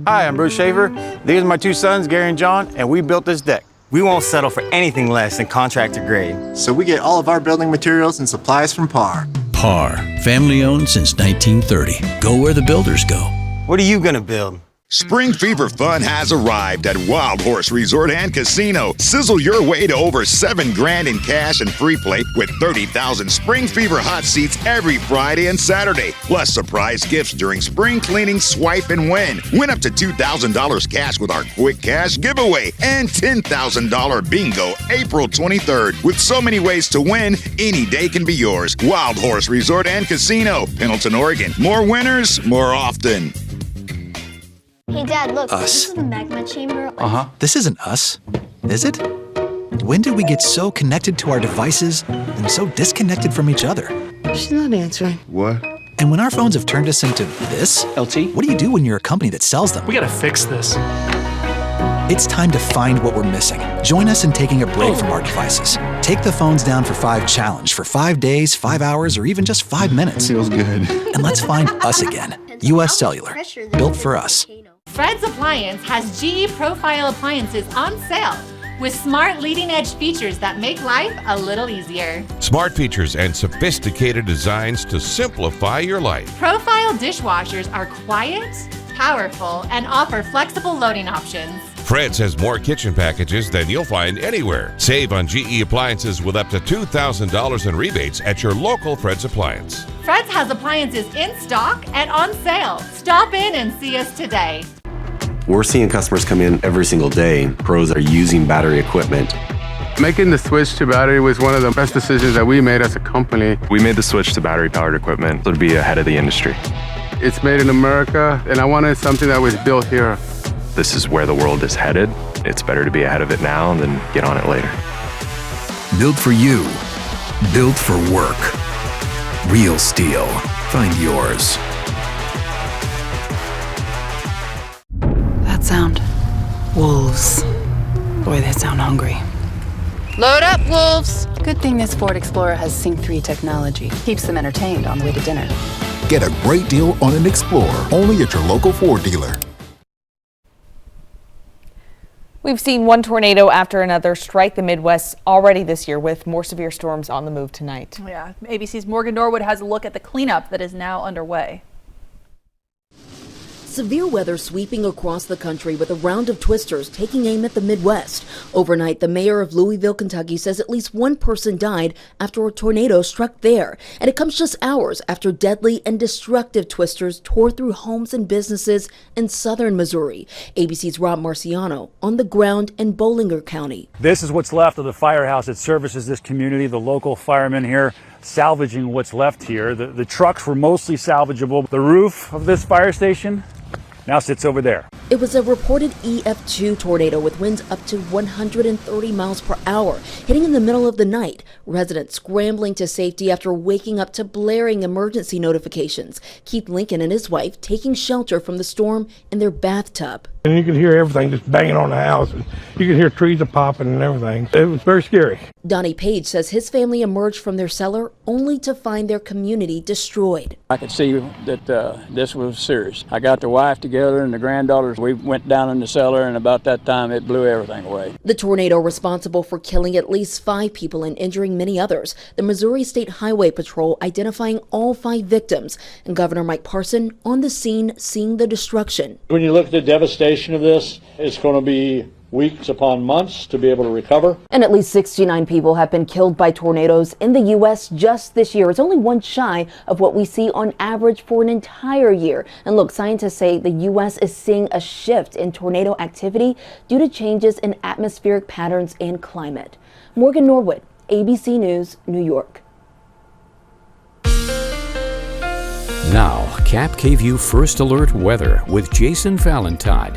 Hi, I'm Bruce Shaver. These are my two sons, Gary and John, and we built this deck. We won't settle for anything less than contractor grade. So we get all of our building materials and supplies from PAR. PAR, family owned since 1930. Go where the builders go. What are you gonna build? Spring Fever Fun has arrived at Wild Horse Resort and Casino. Sizzle your way to over $7 grand in cash and free play with 30,000 Spring Fever hot seats every Friday and Saturday. Plus surprise gifts during spring cleaning, swipe and win. Win up to $2,000 cash with our quick cash giveaway and $10,000 bingo April 23rd. With so many ways to win, any day can be yours. Wild Horse Resort and Casino, Pendleton, Oregon. More winners, more often. Hey, Dad, look. Us. This is the magma chamber. This isn't us, is it? When did we get so connected to our devices and so disconnected from each other? She's not answering. What? And when our phones have turned us into this, LT, what do you do when you're a company that sells them? we gotta fix this. It's time to find what we're missing. Join us in taking a break from our devices. Take the phones down for 5 challenge for 5 days, 5 hours, or even just 5 minutes. Feels good. And let's find us again. US Cellular, built for us. Fred's Appliance has GE Profile appliances on sale with smart leading-edge features that make life a little easier. Smart features and sophisticated designs to simplify your life. Profile dishwashers are quiet, powerful, and offer flexible loading options. Fred's has more kitchen packages than you'll find anywhere. Save on GE appliances with up to $2,000 in rebates at your local Fred's Appliance. Fred's has appliances in stock and on sale. Stop in and see us today. We're seeing customers come in every single day. Pros are using battery equipment. Making the switch to battery was one of the best decisions that we made as a company. We made the switch to battery-powered equipment to be ahead of the industry. It's made in America, and I wanted something that was built here. This is where the world is headed. It's better to be ahead of it now than get on it later. Built for you. Built for work. Real steel. Find yours. That sound. Wolves. Boy, they sound hungry. Load up, wolves! Good thing this Ford Explorer has Sync 3 technology. Keeps them entertained on the way to dinner. Get a great deal on an Explorer, only at your local Ford dealer. We've seen one tornado after another strike the Midwest already this year, with more severe storms on the move tonight. Yeah, ABC's Morgan Norwood has a look at the cleanup that is now underway. Severe weather sweeping across the country with a round of twisters taking aim at the Midwest. Overnight, the mayor of Louisville, Kentucky says at least one person died after a tornado struck there. And it comes just hours after deadly and destructive twisters tore through homes and businesses in southern Missouri. ABC's Rob Marciano on the ground in Bollinger County. This is what's left of the firehouse that services this community. The local firemen here salvaging what's left here. The trucks were mostly salvageable. The roof of this fire station now sits over there. It was a reported EF2 tornado with winds up to 130 miles per hour, hitting in the middle of the night. Residents scrambling to safety after waking up to blaring emergency notifications. Keith Lincoln and his wife taking shelter from the storm in their bathtub. And you could hear everything just banging on the house, and you could hear trees popping and everything. It was very scary. Donnie Page says his family emerged from their cellar only to find their community destroyed. I could see that this was serious. I got the wife together and the granddaughters. We went down in the cellar, and about that time it blew everything away. The tornado responsible for killing at least 5 people and injuring many others. The Missouri State Highway Patrol identifying all 5 victims, and Governor Mike Parson on the scene seeing the destruction. When you look at the devastation of this, it's going to be weeks upon months to be able to recover. And at least 69 people have been killed by tornadoes in the U.S. just this year. It's only one shy of what we see on average for an entire year. And look, scientists say the U.S. is seeing a shift in tornado activity due to changes in atmospheric patterns and climate. Morgan Norwood, ABC News, New York. Now, KAPP KVEW First Alert Weather with Jason Valentine.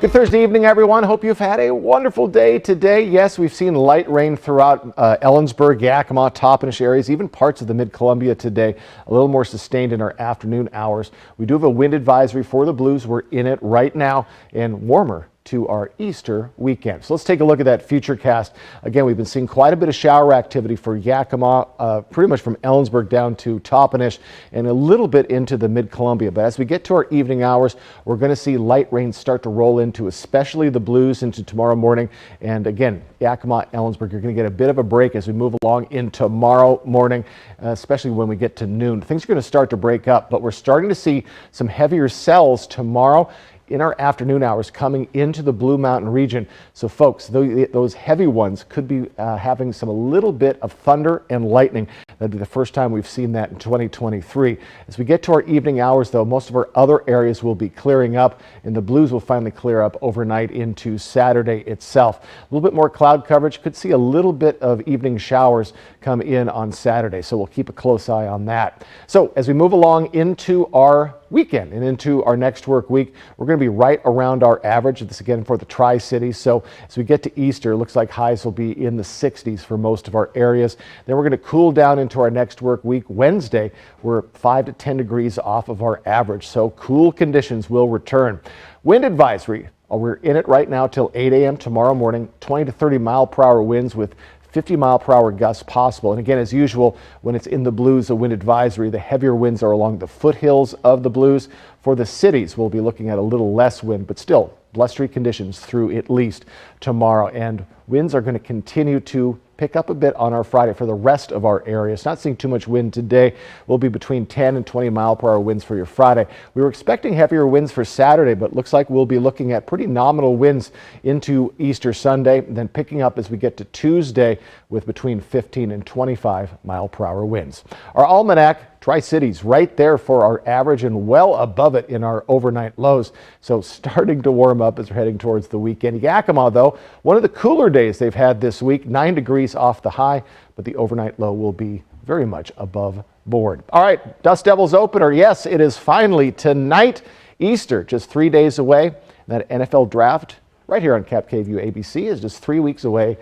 Good Thursday evening, everyone. Hope you've had a wonderful day today. Yes, we've seen light rain throughout Ellensburg, Yakima, Toppenish areas, even parts of the mid-Columbia today. A little more sustained in our afternoon hours. We do have a wind advisory for the Blues. We're in it right now, and warmer to our Easter weekend. So let's take a look at that futurecast. Again, we've been seeing quite a bit of shower activity for Yakima, pretty much from Ellensburg down to Toppenish and a little bit into the mid-Columbia. But as we get to our evening hours, we're going to see light rain start to roll into especially the Blues into tomorrow morning. And again, Yakima, Ellensburg, you're going to get a bit of a break as we move along in tomorrow morning, especially when we get to noon. Things are going to start to break up, but we're starting to see some heavier cells tomorrow in our afternoon hours coming into the Blue Mountain region. So folks, those heavy ones could be having a little bit of thunder and lightning. That'd be the first time we've seen that in 2023. As we get to our evening hours, though, most of our other areas will be clearing up, and the Blues will finally clear up overnight into Saturday itself. A little bit more cloud coverage. Could see a little bit of evening showers come in on Saturday, so we'll keep a close eye on that. So as we move along into our weekend and into our next work week, we're going to be right around our average. This again for the Tri-Cities. So as we get to Easter, it looks like highs will be in the 60s for most of our areas. Then we're going to cool down into our next work week. Wednesday, we're 5 to 10 degrees off of our average. So cool conditions will return. Wind advisory. We're in it right now till 8 a.m. tomorrow morning. 20 to 30 mile per hour winds with 50 mile per hour gusts possible. And again, as usual, when it's in the Blues, a wind advisory, the heavier winds are along the foothills of the Blues. For the cities, we'll be looking at a little less wind, but still blustery conditions through at least tomorrow. And winds are going to continue to pick up a bit on our Friday for the rest of our areas. Not seeing too much wind today. We'll be between 10 and 20 mile per hour winds for your Friday. We were expecting heavier winds for Saturday, but looks like we'll be looking at pretty nominal winds into Easter Sunday, then picking up as we get to Tuesday with between 15 and 25 mile per hour winds. Our almanac, Tri-Cities right there for our average and well above it in our overnight lows. So starting to warm up as we're heading towards the weekend. Yakima, though, one of the cooler days they've had this week, 9 degrees off the high, but the overnight low will be very much above board. All right, Dust Devils opener. Yes, it is finally tonight. Easter, just 3 days away. That NFL draft right here on KAPP KVEW ABC is just 3 weeks away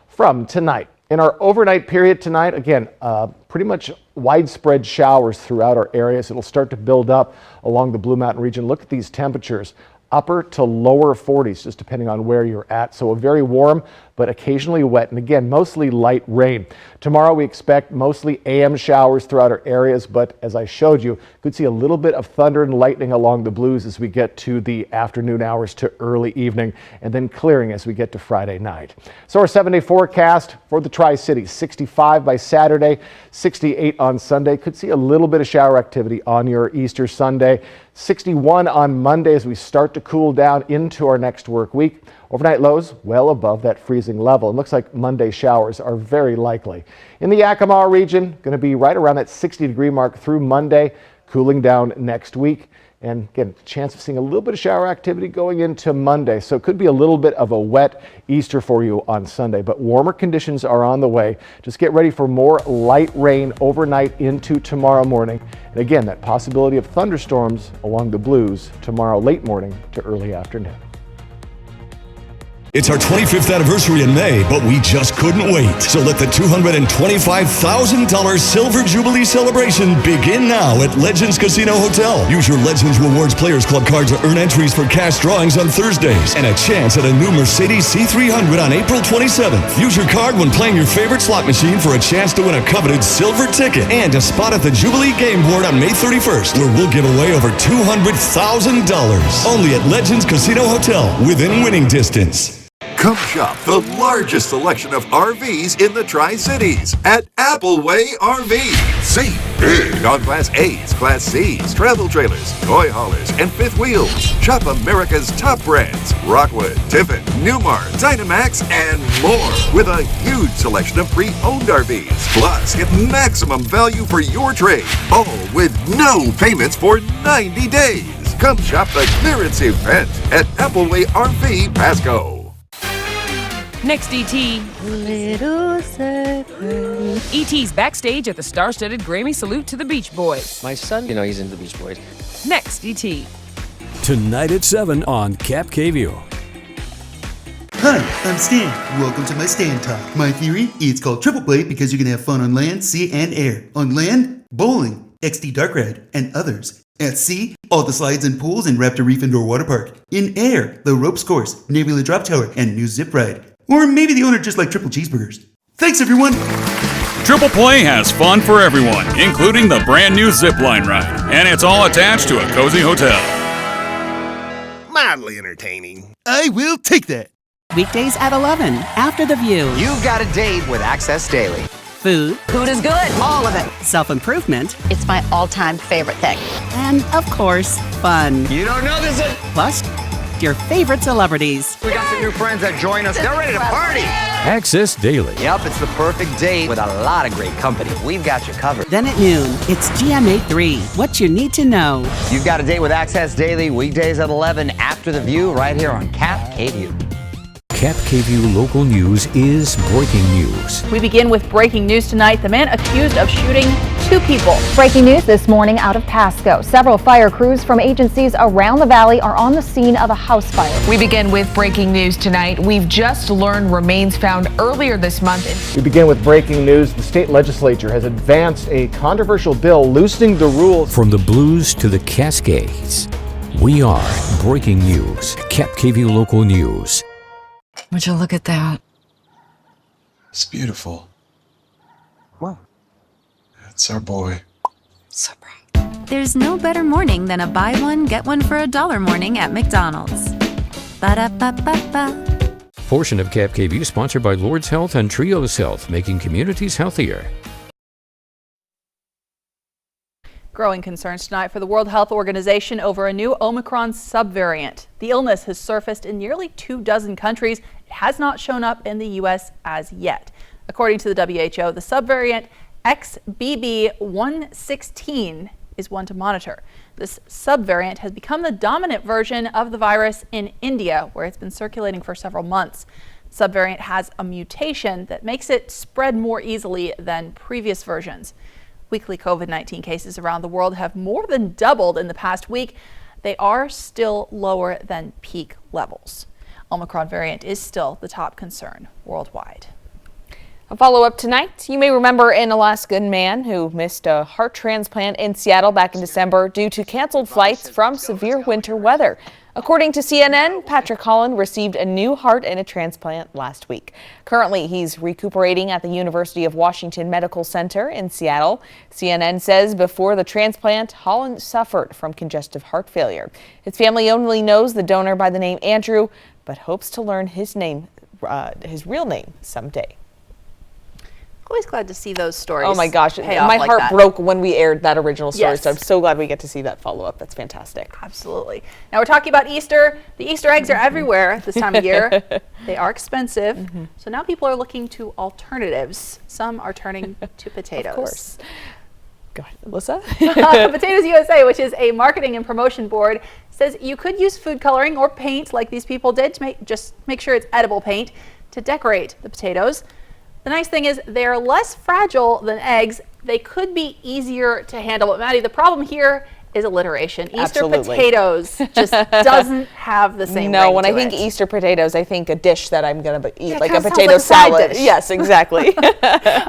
from tonight. In our overnight period tonight, again, pretty much widespread showers throughout our areas. It'll start to build up along the Blue Mountain region. Look at these temperatures. Upper to lower 40s, just depending on where you're at. So a very warm, but occasionally wet. And again, mostly light rain. Tomorrow we expect mostly AM showers throughout our areas, but as I showed you, could see a little bit of thunder and lightning along the Blues as we get to the afternoon hours to early evening, and then clearing as we get to Friday night. So our 7-day forecast for the Tri-Cities, 65 by Saturday, 68 on Sunday. Could see a little bit of shower activity on your Easter Sunday. 61 on Monday as we start to cool down into our next work week. Overnight lows well above that freezing level. It looks like Monday showers are very likely. In the Yakima region, going to be right around that 60-degree mark through Monday, cooling down next week. And again, chance of seeing a little bit of shower activity going into Monday. So it could be a little bit of a wet Easter for you on Sunday, but warmer conditions are on the way. Just get ready for more light rain overnight into tomorrow morning. And again, that possibility of thunderstorms along the Blues tomorrow late morning to early afternoon. It's our 25th anniversary in May, but we just couldn't wait. So let the $225,000 Silver Jubilee celebration begin now at Legends Casino Hotel. Use your Legends Rewards Players Club card to earn entries for cash drawings on Thursdays and a chance at a new Mercedes C300 on April 27th. Use your card when playing your favorite slot machine for a chance to win a coveted silver ticket and a spot at the Jubilee Game Board on May 31st, where we'll give away over $200,000. Only at Legends Casino Hotel, within winning distance. Come shop the largest selection of RVs in the Tri-Cities at Appleway RV. Save big on Class A's, Class C's, travel trailers, toy haulers, and fifth wheels. Shop America's top brands, Rockwood, Tiffin, Newmar, Dynamax, and more, with a huge selection of pre-owned RVs. Plus, get maximum value for your trade, all with no payments for 90 days. Come shop the clearance event at Appleway RV Pasco. Next, E.T. Little Secret. E.T.'s backstage at the star-studded Grammy Salute to the Beach Boys. My son, he's into the Beach Boys. Next, E.T. Tonight at 7 on KAPP. Hi, I'm Stan. Welcome to my Stan Talk. My theory, it's called Triple Play because you can have fun on land, sea, and air. On land, bowling, XD Dark Ride, and others. At sea, all the slides and pools in Raptor Reef Indoor Water Park. In air, the ropes course, Nebula Drop Tower, and new zip ride. Or maybe the owner just liked triple cheeseburgers. Thanks, everyone! Triple Play has fun for everyone, including the brand new zipline ride. And it's all attached to a cozy hotel. Mildly entertaining. I will take that. Weekdays at 11, after the view. You've got a date with Access Daily. Food. Food is good. All of it. Self-improvement. It's my all-time favorite thing. And, of course, fun. You don't know this is... Plus, your favorite celebrities. We got some new friends that join us. They're ready to party. Access Daily. Yep, it's the perfect date with a lot of great company. We've got you covered. Then at noon, it's GMA3, what you need to know. You've got a date with Access Daily, weekdays at 11, after the view, right here on KVEW. KVEW local news is breaking news. We begin with breaking news tonight. The man accused of shooting 2 people. Breaking news this morning out of Pasco. Several fire crews from agencies around the valley are on the scene of a house fire. We begin with breaking news tonight. We've just learned remains found earlier this month. We begin with breaking news. The state legislature has advanced a controversial bill loosening the rules. From the Blues to the Cascades, we are breaking news. KVEW local news. Would you look at that? It's beautiful. Wow. It's our boy. So proud. There's no better morning than a buy one, get one for $1 morning at McDonald's. Ba-da-ba-ba-ba. Portion of KVEW sponsored by Lord's Health and Trios Health, making communities healthier. Growing concerns tonight for the World Health Organization over a new Omicron subvariant. The illness has surfaced in nearly 24 countries. It has not shown up in the U.S. as yet. According to the WHO, the subvariant XBB.1.16 is one to monitor. This subvariant has become the dominant version of the virus in India, where it's been circulating for several months. The subvariant has a mutation that makes it spread more easily than previous versions. Weekly COVID-19 cases around the world have more than doubled in the past week. They are still lower than peak levels. Omicron variant is still the top concern worldwide. A follow-up tonight. You may remember an Alaskan man who missed a heart transplant in Seattle back in December due to canceled flights from severe winter weather. According to CNN, Patrick Holland received a new heart and a transplant last week. Currently, he's recuperating at the University of Washington Medical Center in Seattle. CNN says before the transplant, Holland suffered from congestive heart failure. His family only knows the donor by the name Andrew, but hopes to learn his real name someday. Always glad to see those stories. Oh my gosh, my heart broke when we aired that original story, so I'm so glad we get to see that follow-up. That's fantastic. Absolutely. Now we're talking about Easter. The Easter eggs are everywhere this time of year. They are expensive, so now people are looking to alternatives. Some are turning to potatoes. Of course. Go ahead, Alyssa. Potatoes USA, which is a marketing and promotion board, says you could use food coloring or paint like these people did to make sure it's edible paint to decorate the potatoes. The nice thing is they're less fragile than eggs. They could be easier to handle. But Maddie, the problem here is alliteration. Easter Absolutely. potatoes just doesn't have the same No, ring when to I think it. Easter potatoes, I think a dish that I'm going to eat, Yeah, like a kinda sounds potato like a side salad. dish. Yes, exactly.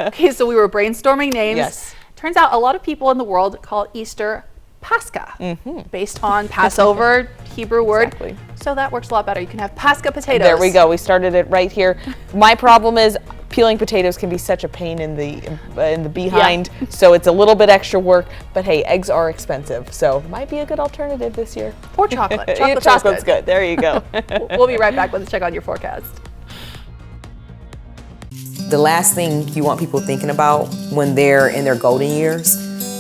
Okay, so we were brainstorming names. Yes. Turns out a lot of people in the world call Easter Pascha, based on Passover, Hebrew word. Exactly. So that works a lot better. You can have Pascha potatoes. There we go. We started it right here. My problem is peeling potatoes can be such a pain in the behind, so it's a little bit extra work. But hey, eggs are expensive, so might be a good alternative this year. Or chocolate. Yeah, chocolate's good. There you go. We'll be right back with a check on your forecast. The last thing you want people thinking about when they're in their golden years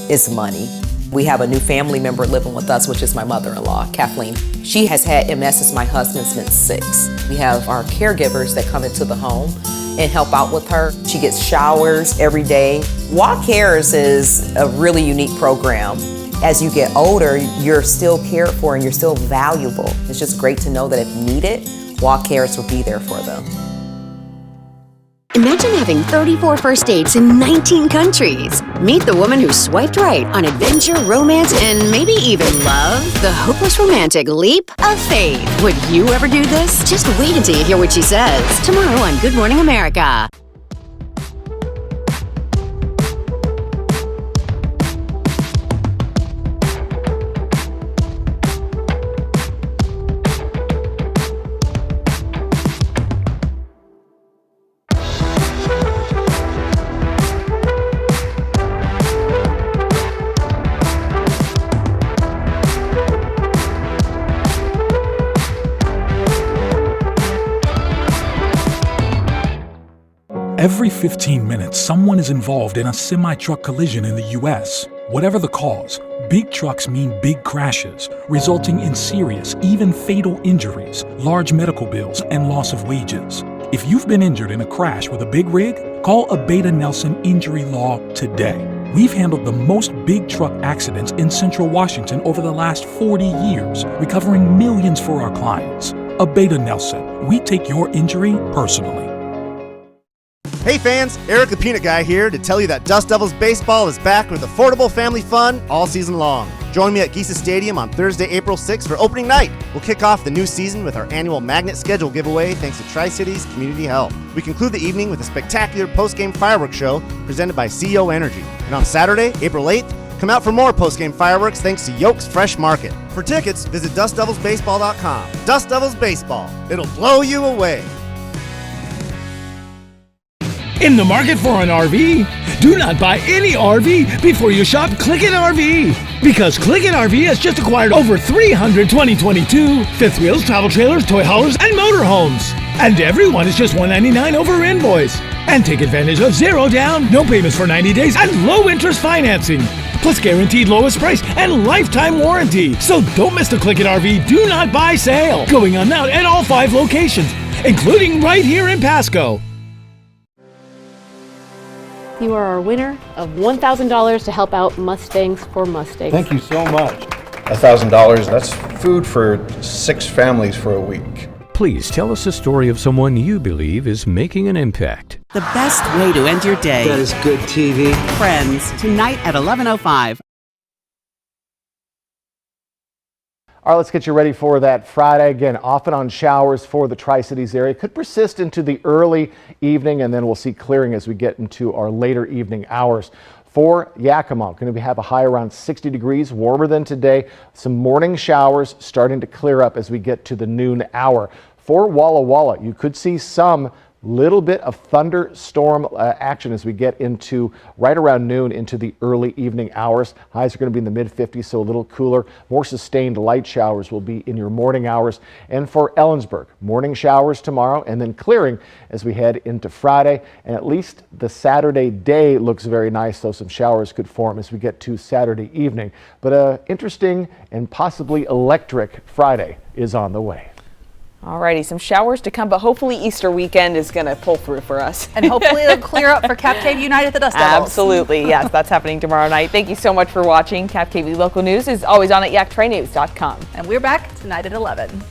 is money. We have a new family member living with us, which is my mother-in-law, Kathleen. She has had MS since my husband's been 6. We have our caregivers that come into the home and help out with her. She gets showers every day. Walk Cares is a really unique program. As you get older, you're still cared for and you're still valuable. It's just great to know that if needed, Walk Cares will be there for them. Imagine having 34 first dates in 19 countries. Meet the woman who swiped right on adventure, romance, and maybe even love. The hopeless romantic leap of faith. Would you ever do this? Just wait until you hear what she says. Tomorrow on Good Morning America. Every 15 minutes, someone is involved in a semi-truck collision in the U.S. Whatever the cause, big trucks mean big crashes, resulting in serious, even fatal injuries, large medical bills, and loss of wages. If you've been injured in a crash with a big rig, call Abeta Nelson Injury Law today. We've handled the most big truck accidents in Central Washington over the last 40 years, recovering millions for our clients. Abeta Nelson, we take your injury personally. Hey fans, Eric the Peanut Guy here to tell you that Dust Devils Baseball is back with affordable family fun all season long. Join me at Geisa Stadium on Thursday, April 6th for opening night. We'll kick off the new season with our annual Magnet Schedule giveaway thanks to Tri-Cities Community Help. We conclude the evening with a spectacular post-game fireworks show presented by CEO Energy. And on Saturday, April 8th, come out for more post-game fireworks thanks to Yoke's Fresh Market. For tickets, visit DustDevilsBaseball.com. Dust Devils Baseball. It'll blow you away. In the market for an RV? Do not buy any RV before you shop Clickin' RV. Because Clickin' RV has just acquired over 300 2022 fifth wheels, travel trailers, toy haulers, and motorhomes. And every one is just $199 over invoice. And take advantage of 0 down, no payments for 90 days, and low interest financing. Plus guaranteed lowest price and lifetime warranty. So don't miss the Clickin' RV Do Not Buy sale. Going on now at all 5 locations, including right here in Pasco. You are our winner of $1,000 to help out Mustangs for Mustangs. Thank you so much. $1,000, that's food for 6 families for a week. Please tell us a story of someone you believe is making an impact. The best way to end your day. That is good TV. Friends, tonight at 11:05. All right, let's get you ready for that Friday. Again, off and on showers for the Tri-Cities area. Could persist into the early evening, and then we'll see clearing as we get into our later evening hours. For Yakima, going to have a high around 60 degrees, warmer than today. Some morning showers starting to clear up as we get to the noon hour. For Walla Walla, you could see some little bit of thunderstorm action as we get into right around noon into the early evening hours. Highs are going to be in the mid-50s, so a little cooler. More sustained light showers will be in your morning hours. And for Ellensburg, morning showers tomorrow and then clearing as we head into Friday. And at least the Saturday day looks very nice, though some showers could form as we get to Saturday evening. But interesting and possibly electric Friday is on the way. Alrighty, some showers to come, but hopefully Easter weekend is going to pull through for us. And hopefully it'll clear up for KAPP United at the Dust Devils. Absolutely, yes, that's happening tomorrow night. Thank you so much for watching. KAPP Local News is always on at yaktranews.com. And we're back tonight at 11.